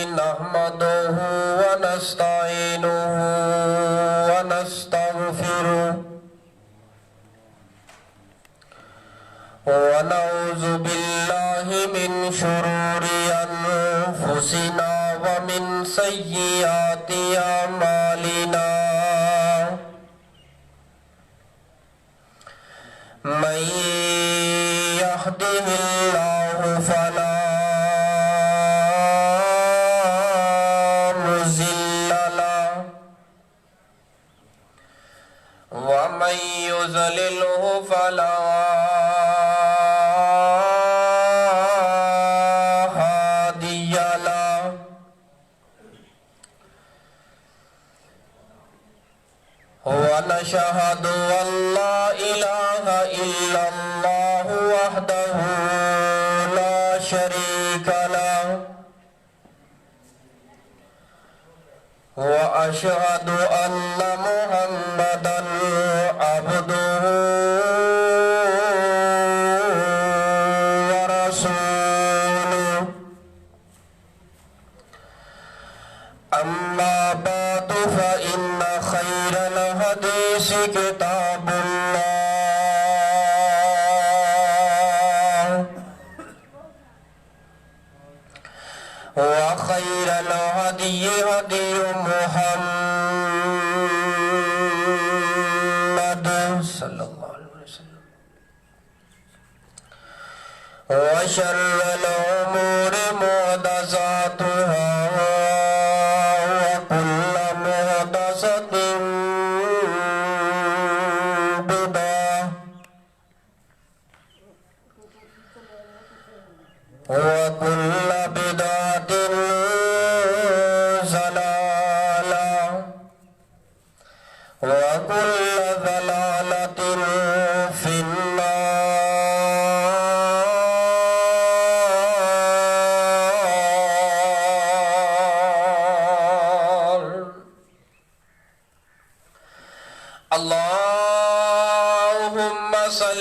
نحمده ونستعينه ونستغفره ونعوذ بالله من شرور أنفسنا ومن سيئات أعمالنا من يهده الله فلا مضل له ومن يضلله فلا هادي له ونشهد أن لا إله إلا الله وحده لا شريك له وأشهد أن محمدا عبده ورسوله أما بعد فإن خير الحديث كتاب الله وخير الهدي هدي محمد صلى الله عليه وسلم وشر الأمور محدثاتها وكل محدثة بدعة وكل بدعة ضلالة وكل ضلالة في النار. اللهم صل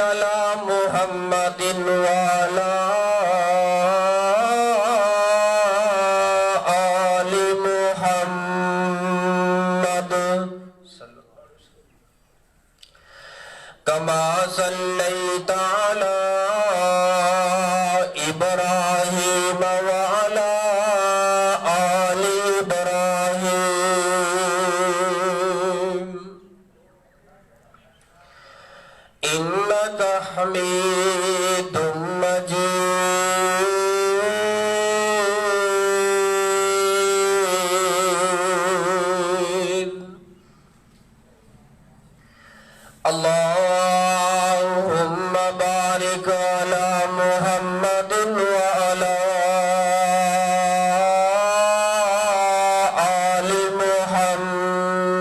على محمد وعلى آل محمد كما صليت على إبراهيم وعلى آل إبراهيم إنك حميد مجيد. اللهم بارك على محمد وعلى آل محمد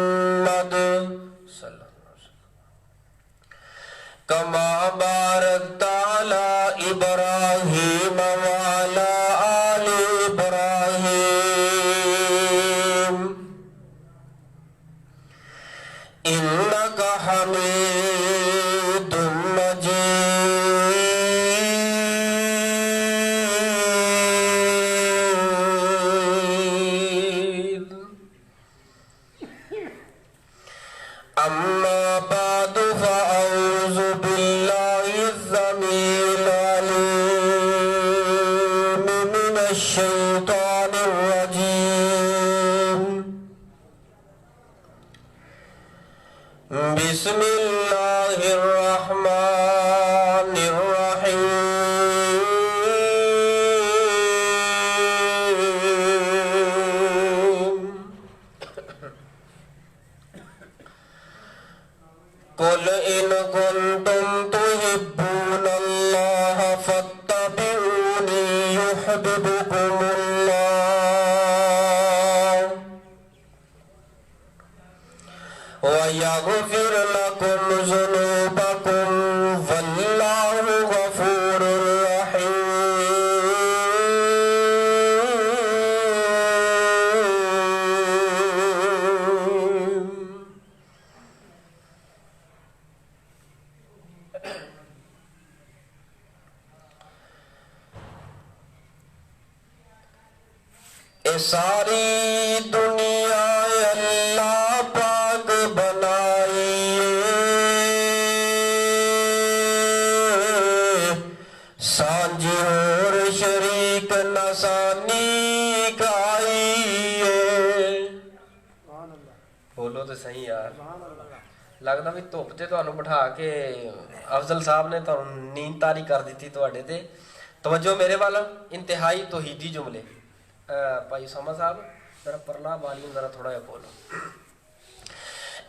كما باركت على إبراهيم وعلى آل إبراهيم إنك حميد مجيد. أما بعد فأعوذ بالله السميع العليم من الشيطان الرجيم. بسم الله الرحمن الرحيم. قل إن كنتم تحبون الله فاتبعوني يحببكم الله ويغفر لكم ذنوبكم والله غفور رحيم. اے ساری دنیا اللہ پاک بنائی سانجھی اور شریک نسانی کائی بولو تو صحیح یار لگتا بھی دھوپ تے تمہیں بٹھا کے افضل صاحب نے تمہیں نیند تاری کر دیتی تواڈے تے توجہ میرے والا انتہائی توحیدی جملے بھائی سما صاحب ذرا پرلا والیوم ذرا تھوڑا جہا بولو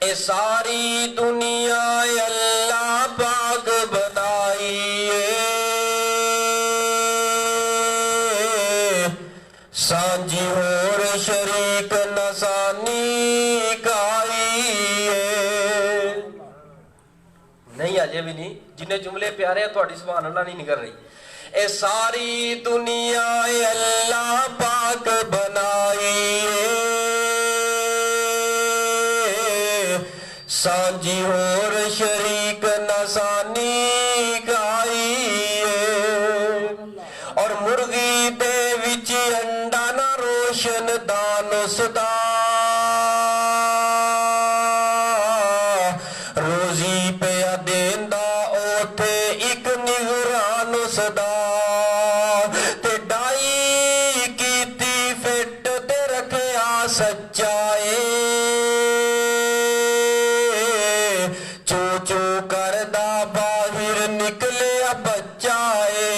اے ساری دنیا اللہ پاک بنائی سانجھی اور شریک نسانی کائی نہیں اجے بھی نہیں جنہیں جملے پیارے ہیں تہاڈی سبحان اللہ نہیں نکل رہی اے ساری دنیا اللہ پاک بنائی سانجھی اور شریک نسانی گائی اور مرغی دے وچ انڈا نہ روشن دانس دا روزی پیا دیندا اوتھے ایک نگران سدا تے ڈائی کیتی فٹ تے رکھیا سچائے چو چو کردا باہر نکلیا بچائے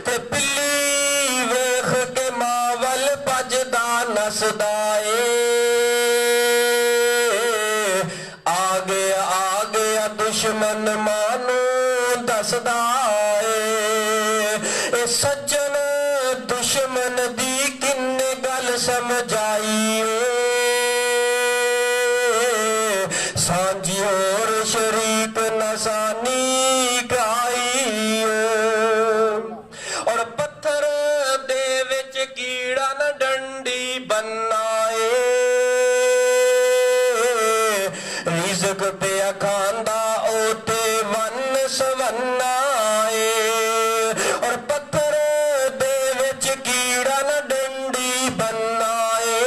تے بلی ویکھ کے ماول بجدا نسدا آ گیا دشمن مانو دسدا اے سجن دشمن دی کن گل سمجھائی سانجھی اور شریک نسانی گائی اور پتھر دے وچ کیڑا نہ ڈنڈی بنائے رزق پیا کھاندا اوتے ون سونا اور پتھر دے وچ کیڑا نہ ڈنڈی بنائے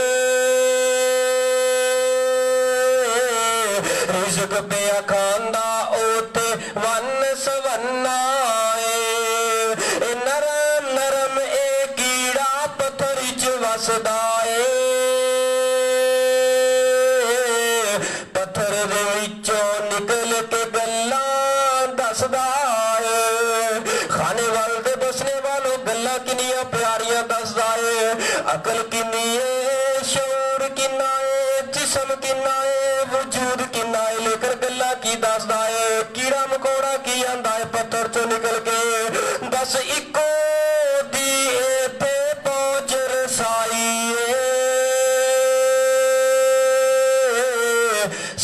رزق پیا کھاندا اوتے ون سونا نرم نرم اے کیڑا پتھر وچ وسدا پتھر دے وچوں نکل کے گلاں دسدا کھانے والے دے بسنے والوں گلاں کنیاں پیاریاں دسدا عقل کنی ہے شعور کنا ہے جسم کنا ہے وجود کنا ہے لے کر گلاں کی دسدا کیڑا مکوڑا کی آندا ہے پتھر چوں نکل کے بس اکو دی تے پہنچ رسائی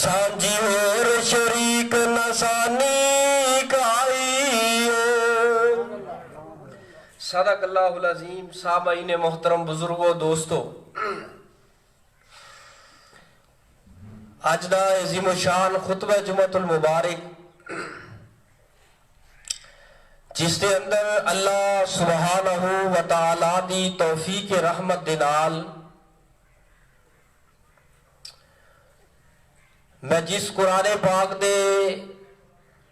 سانجھی اور شریک نسانی گائی صدق اللہ العظیم سامعین محترم بزرگوں دوستو اج دا عظیم الشان خطبہ جمعۃ المبارک جس دے اندر اللہ سبحانہ و تعالی دی توفیق رحمت دے نال میں جس قرآن پاک دے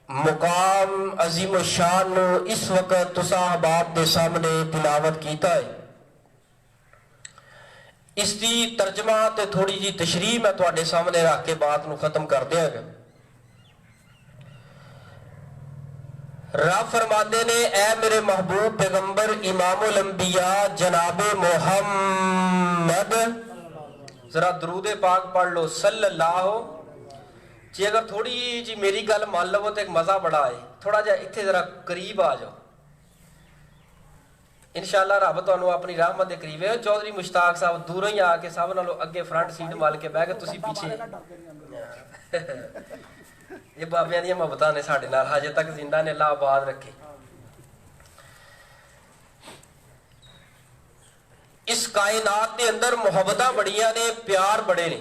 مقام عظیم الشان نو اس وقت تساں احباب دے سامنے تلاوت کیتا ہے اس دی ترجمہ تے تھوڑی جی تشریح میں تواڈے سامنے رکھ کے بات نو ختم کر دیاں گا رب فرماندے نے اے میرے محبوب پیغمبر امام الانبیاء جناب محمد ذرا درود پاک پڑھ لو صلی اللہ جی اگر تھوڑی جی میری گل مان لو تو ایک مزہ بڑا ہے تھوڑا جا اتنے ذرا قریب آ جاؤ انشاءاللہ رب تانوں اپنی رحمت دے قریب ہے چودھری مشتاق صاحب دوروں ہی آ کے سب نالوں اگے فرنٹ سیٹ مال کے بہ کے تسی پیچھے یہ بابیاں دی محبتاں نے ساڈے نال ہجے تک زندہ نے اللہ آباد رکھے اس کائنات دے اندر محبتاں بڑیاں نے پیار بڑے نے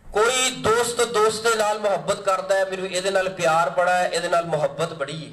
کوئی دوست دوست دے نال محبت کرتا ہے میرے یہ نال پیار بڑا ہے یہ نال محبت بڑی ہے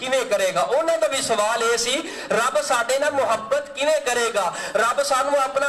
ਕਿਵੇਂ ਕਰੇਗਾ। ਉਹਨਾਂ ਦਾ ਵੀ ਸਵਾਲ ਇਹ ਸੀ ਰੱਬ ਸਾਡੇ ਨਾਲ ਮੁਹੱਬਤ ਕਿਵੇਂ ਕਰੇਗਾ, ਰੱਬ ਸਾਨੂੰ ਆਪਣਾ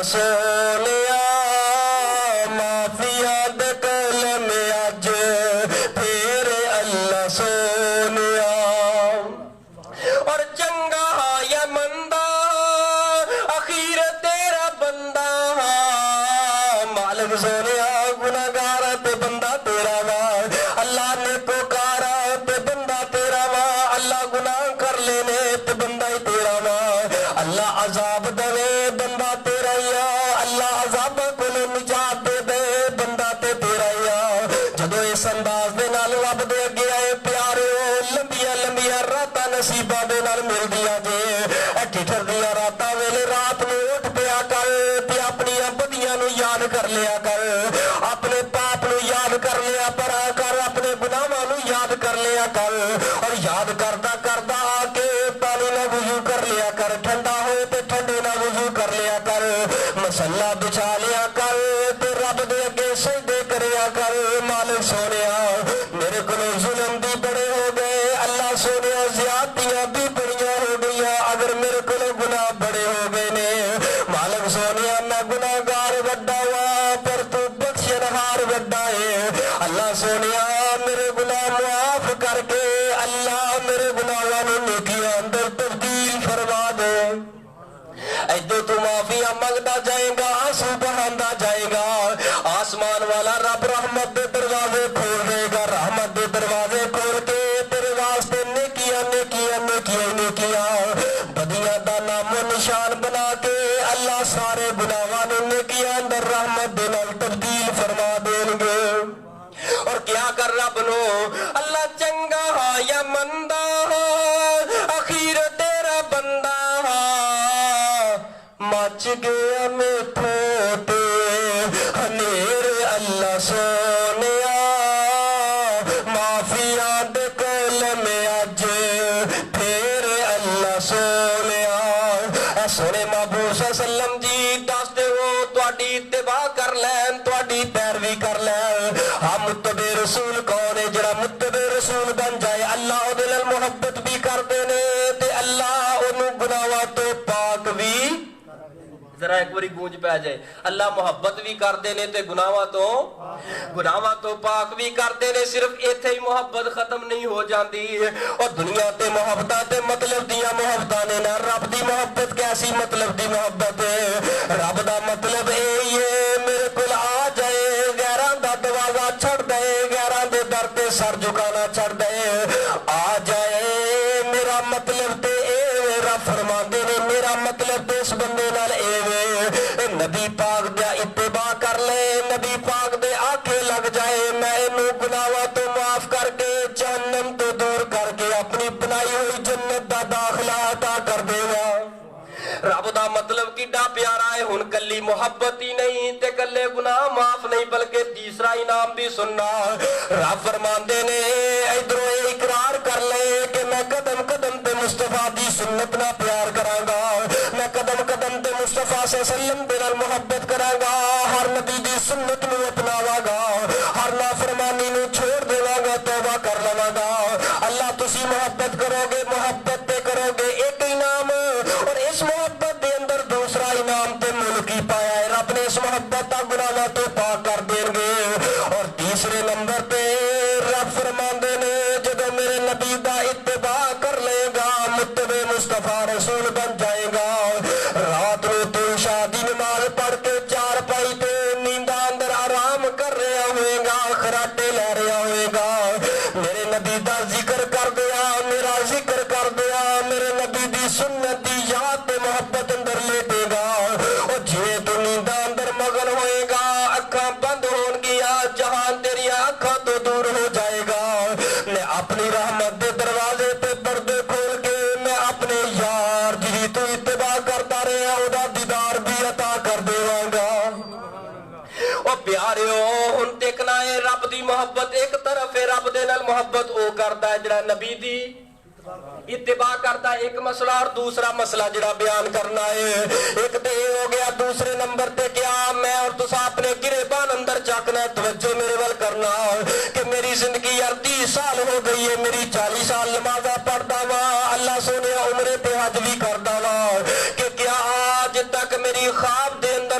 اللہ سونیا معافیاں دے کلم اج پھر اللہ سونیا اور چنگا یا مندا اخیر تیرا بندہ مالک سونیا گناہگار تے بندہ تیرا وا اللہ نے پکارا تے بندہ تیرا وا اللہ گناہ کر لینے تے بندہ ہی تیرا وا اللہ عذاب دے بندہ تیرا یا اللہ عذاب کو نجات دے دے بندہ تے تیرا یا جدو اس انداز دے نال رب دے اگے آئے پیاریو لمبیاں لمبیاں راتاں نصیباں دے نال مل دیا جے ٹھٹر دیا راتاں ویلے رات نو اٹھ پیا کر تے اپنی بدیاں نو یاد کر لیا کر اپنے پاپ نو یاد کر لیا پرا کر اپنے گناہاں نو یاد کر لیا کر اور یاد کردا کردا آ کے پانی نہ وضو کر لیا کر ٹھنڈا ہوئے تے ٹھنڈے نہ وضو کر لیا کر مسلح بچھا لیا کر تے رب دے اگے سجدے کریا کر مالک سونیا میرے کولوں ظلم بھی بڑے ہو گئے اللہ سونیا زیادتیاں بھی بڑیاں ہو گئیاں اگر میرے کولوں گناہ بڑے ہو گئے نے مالک سونیا میں گناہگار وڈا وا پر تو بخشنہار وڈا ہے اللہ سونیا میرے گناہ معاف کر کے اللہ میرے گناہاں نوں نیکیاں اندر تبدیل فرما دے ایدو تو معافیاں منگدا جائے گا آنسو بہاندا جائے گا آسمان والا رب رحمت دے دروازے کھول دے گا رحمت دے دروازے کھول کے تیرے واسطے نیکیاں نیکیاں نیکیاں نیکیاں بدیاں دا نام و نشان بنا کے اللہ سارے گناہاں نوں نیکیاں اندر رحمت دے نال تبدیل فرما دیں گے اور کیا کر رب نو اللہ چنگا یا مندا اخیر تیرا بندہ مچ گیا میٹھو تے ہنیر اللہ سونیا معافیاں دے کلم اج پھر اللہ سونیا اے سونے محبوب صلی اللہ علیہ وسلم جی دس دے ہو تواڈی اتباع کر لین تواڈی پیروی کر لین ہاں متبع رسول کون ہے جڑا متبع رسول بن جائے اللہ او دے نال محبت بھی کردے نے تے اللہ اونوں گناہاں تو پاک بھی ذرا ایک باری گونج پہ جائے اللہ محبت بھی کردے نے تے گناہاں تو پاک بھی کردے نے صرف ایتھے ہی محبت ختم نہیں ہو جاندی اور دنیا تے محبتاں تے مطلب دیاں محبتاں نے نہ رب دی محبت کیسی مطلب دی محبت ہے رب دا مطلب اے ہے میرے کول آ جائے غیراں دا دروازہ چھڑ دے غیراں دے در تے سر جھکانا چھڑ دے آ جائے میرا مطلب تے اے رب فرماندے نے میرا مطلب تے اس بندے نال اے نبی پاک دیا اتباع کر لے نبی پاک دے آنکھیں لگ جائے میں انہوں گناہاں تو معاف کر کے جہنم تو دور کر کے اپنی بنائی ہوئی جنت دا داخلہ عطا کر دے گا رب دا مطلب کیڈا پیارا ہے ہن کلی محبت ہی نہیں تے کلے گناہ معاف نہیں بلکہ تیسرا انعام بھی سننا رب فرماندے نے ادھروں اقرار کر لے کہ میں قدم قدم تے مصطفیٰ دی سنت نہ پیار کراں گا میں قدم قدم تے مصطفیٰ صلی اللہ علیہ وسلم دے نال محبت کراں گا ہر نبی دی سنت نو اپناواں گا ہر نافرمانی نو چھوڑ دیواں گا توبہ کر لواں گا اللہ تسی محبت کرو گے محبت تے کرو گے ایک انعام اور اس محبت دے اندر دوسرا انعام تے ملک ہی پایا ہے رب نے اس محبت دا گناہاں تو پاک کر دیں گے اور تیسرے نمبر تے رب فرماندے نے جدو میرے نبی دا اتباع کر لے گا متبع مصطفیٰ رسول بن جائے گا رات نو تو عشاء دی نماز پڑھ کے چار پائی تے نیندہ اندر آرام کر رہا ہوئے گا خراٹے لے رہا ہوئے گا میرے نبی دا ذکر کر دیا میرا ذکر کر دیا میرے نبی دی سنت دی یاد تے محبت اندر لیٹے گا اور جویں تو نیندہ اندر مگن ہوئے گا اکھاں بند ہون گیا جہان تیری اکھاں تو دور ہو جائے گا میں اپنی رحمت دے دروازے تے پردے کھول کے میں اپنے یار جی تو اتباع کرتا رہا اودا دیدار بھی عطا کر دیواں گا او پیاریو ہن دیکھنا ہے رب دی محبت ایک طرف ہے رب دے نال محبت او کردا ہے جڑا نبی دی اتباع کرتا ہے ایک مسئلہ اور دوسرا مسئلہ جڑا بیان کرنا ہے ایک تے ہو گیا دوسرے نمبر تے کیا میں اور تسا اپنے گریبان اندر چاکنا توجہ میرے وال کرنا کہ میری زندگی یار 30 سال ہو گئی ہے میری 40 سال نمازہ پڑھتا وا اللہ سونے عمرے پہ حج بھی کرتا وا کہ کیا آج تک میری خواب دے اندر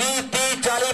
20 30 40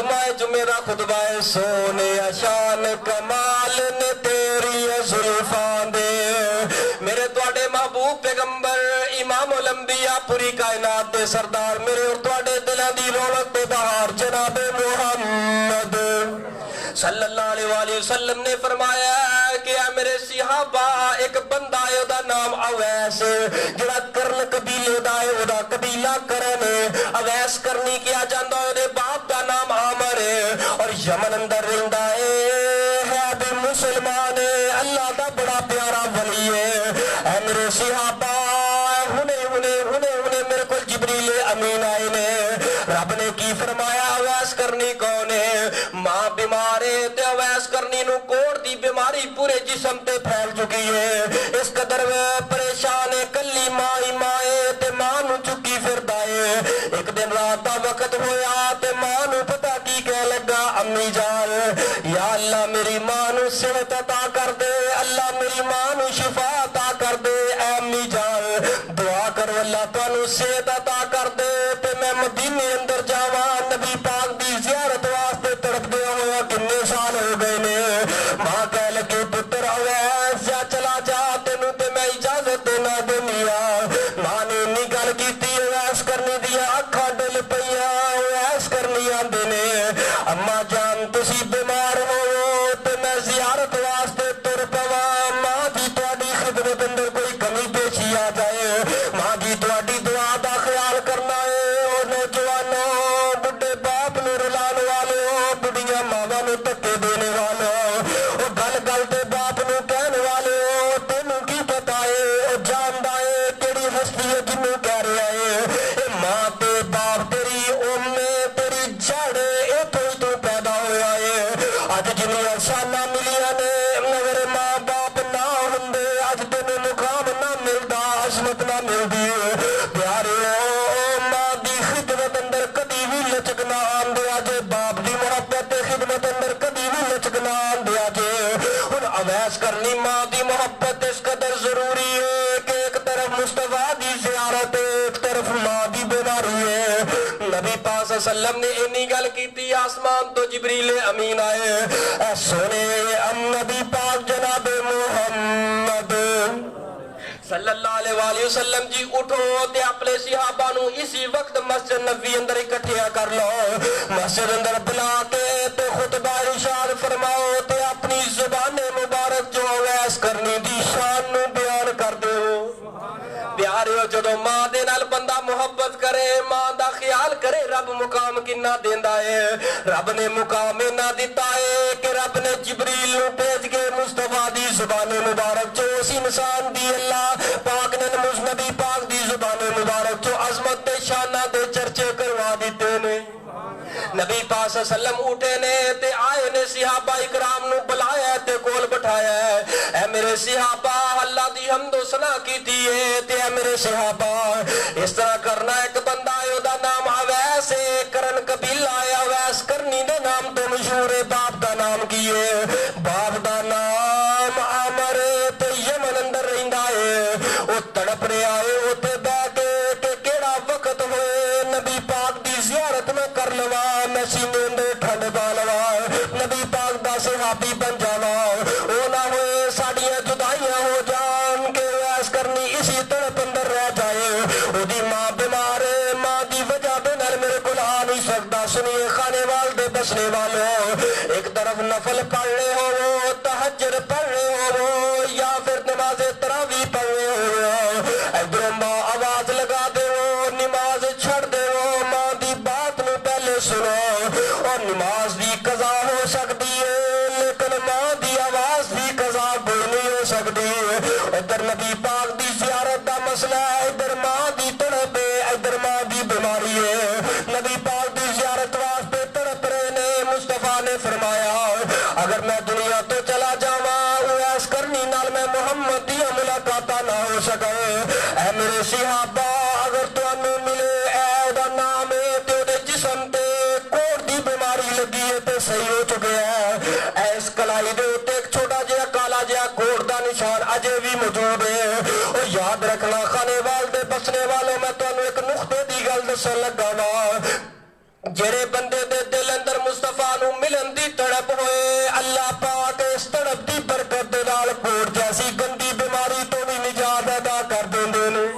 جمعے دا خطبہ ہے سونے شان کمال نے تیری زلفاں دے میرے تواڈے محبوب پیغمبر امام الانبیاء پوری کائنات دے سردار میرے اور تواڈے دلاں دی رونق تے بہار جناب محمد صلی اللہ علیہ وآلہ وسلم نے فرمایا کہ اے میرے صحابہ ایک بندہ ہے او دا نام اویس جڑا کرن قبیلے دا ہے او دا قبیلہ کرن اویس کرنی کیا جاندا او دے باپ دا نام عامر ہے اور یمن اندر رہندا ہے بھی مسلمان ہے اللہ دا بڑا پیارا ولی ہے اے میرے صحابہ ہنے میرے کو جبریل امین آئے نے رب نے کی فرمایا اویس کرنی کون ہے ماں بیمار ہے تے اویس کرنی نو کوڑ دی بیماری پورے جسم تے پھیل چکی ہے اس قدر پریشان ہے کلی ماں تے ماں نو چکی پھردا ہے ایک دن رات دا وقت ہویا تے ماں نو پتہ کی کہہ لگا امی جان یا اللہ میری ماں نو صحت عطا کر دے اللہ میری ماں نو شفا عطا کر دے اے امی جان دعا کرو اللہ تانوں صحت عطا کر دے تے میں مدینے اندر جاواں نبی پاک دی زیارت واسطے تڑپ دیا ہوا کنے سال ہو گئے نے ماں کہہ لگے پتر اویس جا چلا جا تینوں تے میں اجازت دینا دنیا ماں نے انی گل کیتی اویس کرنی دیا اکھاں ڈل پئیاں اویس کرنی آندے نے اما جان تسی بیمار ہو تے میں زیارت واسطے تر پواں ماں جی تہاڈی خدمت اندر کوئی کمی پیشی آ جائے ماں جی تہاڈی دعا دا خیال کرنا ہے او نوجوانوں بڈھے باپ نو رلان والے بڑھیاں ماواں نو دھکے دینے والے او گل گل تے باپ نو کہن والے تینوں کی پتہ ہے او جاندا ہے کیڑی ہستی ہے جنوں کہہ رہا ہے اے ماں تے باپ تیری تیری جڑ ایتھوں ہی تو پیدا ہویا ہے اج جنیاں شاناں ملیاں نے مگر ماں باپ نہ ہوندے اج تینوں مقام نہ ملدا عظمت نہ ملدی پیارے ماں دی خدمت اندر کدی بھی لچک نہ آندیا جے باپ دی محبت خدمت اندر کدی بھی لچک نہ آندیا جے ہن اویس کرنی ماں دی محبت اس قدر ضروری ہے کہ ایک طرف مصطفیٰ دی زیارت ہے ایک طرف ماں دی بیماری ہے نبی پاک صلی اللہ علیہ وسلم نے انی گل کیتی آسمان تو جبریل امین آئے اے سونے نبی پاک جناب محمد صلی اللہ علیہ وآلہ وسلم جی اٹھو تے اپنے صحابہ نو اسی وقت مسجد نبی اندر اکٹھیا کر لو مسجد اندر بلا کے تے خطبہ ارشاد فرماؤ تے اپنی زبان مبارک جو اویس کرنی دی شان نو بیان کر دو پیاریو جدو ماں دے نال بندہ محبت کرے ماں دا خیال کرے رب مقام کنا دیندا ہے رب نے مقام نہ دیتا ہے کہ رب نے جبریل نو بھیج کے مصطفیٰ دی زبان مبارک جو اس انسان دی اللہ پاک نے نبی پاک دی زبان مبارک جو عظمت تے شانہ دے چرچے کروا دیتے نے نبی پاک صلی اللہ علیہ وسلم اٹھے نے تے آئے نے صحابہ اکرام نو بلایا تے کول بٹھایا ہے اے میرے صحابہ اللہ دی حمد و ثنا کیتی ہے تے اے میرے صحابہ اس طرح کرنا ایک بندہ ہے دا نام اویس ہے کرن قبیلہ ہے اویس کرنی دے نام تو مشہور ہے باپ دا نام کی ہے باپ دا نام عامر تے یمن اندر رہندا ہے او تڑپ رہا ہے او تے بیٹھ کے کیڑا وقت ہوئے نبی پاک دی زیارت میں کر لوا میں سینے اندر ٹھنڈ پا لوا نبی پاک دا صحابی بن جاوا او نہ ہوئے ساڑیاں جدائیاں ہو جان کے اویس کرنی اسی تڑپ اندر رہ جائے او دی ماں بیمار ہے ماں دی وجہ دے نال میرے کول آ نہیں سکتا سنیے خانے وال دے بسنے والوں ایک طرف نفل پڑھ رہے ہو تہجد پڑھ رہے ہو یا پھر نماز تراویح پڑھ رہے ہو ادھر ماں آواز لگا دے ہو نماز چھڑ دے ہو ماں دی بات نو پہلے سنو اور نماز بھی قضا ہو سکتی ہے لیکن ماں دی آواز بھی قضا کوئی نہیں ہو سکتی ادھر نبی پاک دی زیارت دا مسئلہ ہے ادھر ماں دی تڑپ ہے ادھر ماں دی بیماری ہے نبی پاک دی زیارت واسطے تڑپ رہے نے مصطفیٰ نے فرمایا اگر میں دنیا تو چلا جاواں اویس کرنی نال میں محمد دی ملاقاتاں نہ ہو سکے اے میرے صحابہ اگر تانوں ملے اے دا نام ہے تے دے جسم تے کوڑ دی بیماری لگی ہے تے صحیح ہو چکے ہے اے اس کلائی دے اوتے ایک چھوٹا جہا کالا جہا کوڑ دا نشان اجے بھی موجود ہے اور یاد رکھنا خانے وال دے بسنے والوں میں تانوں ایک نقطے دی گل دسن لگا وا جڑے بندے دے دل اندر دی تڑپ ہوئے اللہ پاک اس تڑپ دی برکت دے نال کوڑ جیسی گندی بیماری تو بھی نجات ادا کر دیندے نے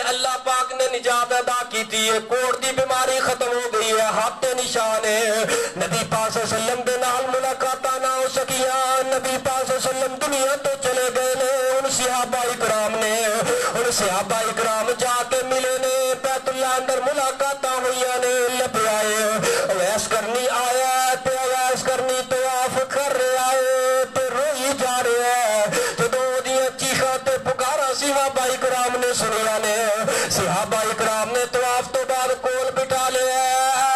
اللہ پاک نے نجات ادا کی تھی کوڑ دی بیماری ختم ہو گئی ہے ہاتھ نشان ہے نبی پاک صلی اللہ علیہ وسلم دے نال ملاقاتاں نہ ہو سکیاں نبی پاک صلی اللہ علیہ وسلم دنیا تو چلے گئے نے ان صحابہ اکرام جا کے ملے نے بیت اللہ اندر ملاقاتاں ہوئیاں نے لب آئے اویس کرنی آیا تے اویس کرنی طواف کر رہا ہے تے روئی جا رہا ہے جدوں دیاں چیخاں تے پکارا صحابہ اکرام نے سنیا نے صحابہ اکرام نے طواف تو بعد کول بٹھا لیا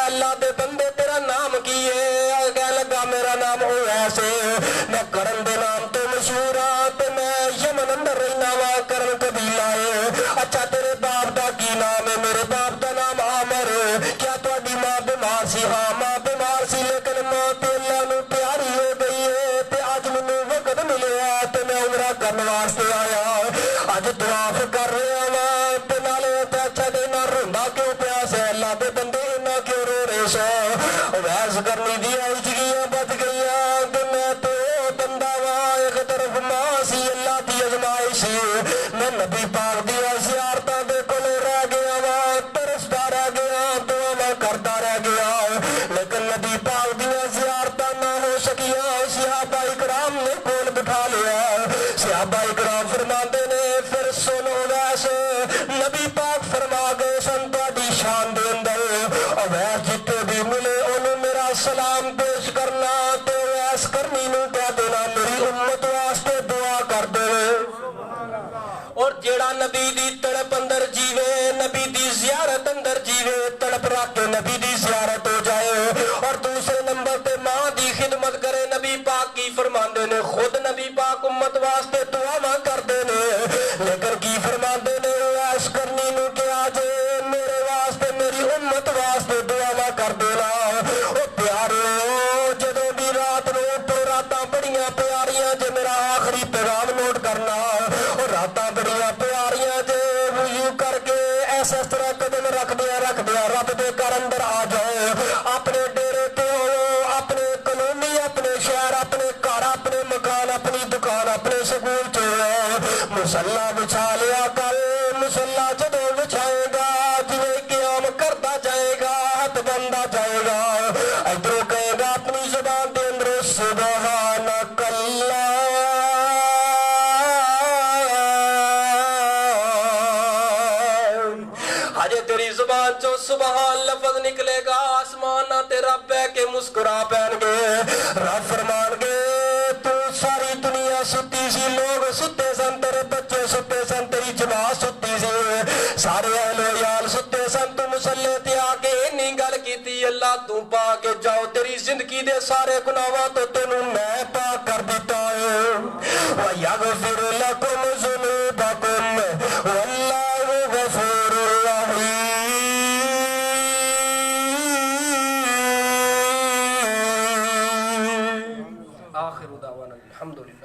اللہ دے بندے تیرا نام کی ہے کہنے لگا میرا نام اویس ہے میں کرن دے نام تو مشہور ہاں تے میں یمن اندر رہنا وا کرن قبیلہ ہے اچھا تیرے باپ دا کی نام ہے میرے باپ دا نام عامر کیا تہاڈی ماں بیمار سی ہاں ماں بیمار سی لیکن ماں تے اللہ نو پیاری ہو گئی ہے تے اج مینوں وقت ملیا تے میں عمرہ کرن واسطے آیا اج طواف کر رہا وا تے نالے تے اچھا دے نہ روندا کیوں پیا سے اللہ دے بندے نہ کیوں رو رہے سو ویس کرنی دی عجگیاں بد گئیاں کہ میں تو بندہ وا ایک طرف ماں سی اللہ دی ازمائش میں نبی پاک دی زیارتاں دے کول رہ گیا وا ترسدا رہ گیا دعا کردا رہ گیا لیکن نبی پاک دی زیارتاں نہ ہو سکیاں صحابہ اکرام نے کول بٹھا لیا صحابہ اکرام فرماندے نے پھر سنو ویس نبی پاک فرما گئے سن تہاڈی شان دے اندر اویس جتے بھی ملے انہوں میرا سلام پیش کرنا تے اویس کرنی نو کہہ دینا میری امت واسطے دعا کر دے اور جیڑا نبی دی تڑپ اندر جیوے نبی دی زیارت اندر جیوے تڑپ رکھ کے نبی دی زیارت ہو جائے اور دوسرے نمبر تے ماں دی خدمت کرے نبی پاک کی فرماندے نے خود نبی پاک امت واسطے دعا کر دے نے لیکن کی فرماندے نے ایس کرنی نو کہ آج میرے واسطے میری امت واسطے دعا کر دینا او پیارو جدوں بھی رات نو اٹھو راتاں بڑیاں پیاریاں جے میرا آخری پیغام نوٹ کرنا اور راتاں بڑیاں پیاریاں جے وضو کر کے ایسا طرح قدم رکھ دیا رب دے گھر اندر آ جاؤ اپنے ڈیرے تے ہو اپنے کالونی اپنے شہر اپنے گھر اپنے مکان اپنی دکان اپنے سکول چ مصلا بچھا لیا کل مصلا جدوں بچھائے گا جویں قیام کرتا جائے گا ہاتھ بندا جائے گا ادھروں کہے گا اپنی زبان دے اندر سبحانک اللہ ہجے تیری زبان چو سبحان لفظ نکلے گا آسمان تے رب بہ کے مسکرا پین گے رب فرمان گے تو ساری دنیا ستی سی لوگ ستے سن تیرے بچے ستے سن تیری جماعت ستی سی سارے اہل و عیال ستے سن تو مسلے تے آ کے انی گل کیتی اللہ تو پا کے جاؤ تیری زندگی دے سارے گناہاں تو تینوں میں پاک کر دیتا ہوں وَيَغْفِرُ لَكُمْ ذُنُوبَكُمْ وَاللَّهُ غَفُورٌ رَحِيمٌ آخر دعوانا الحمدللہ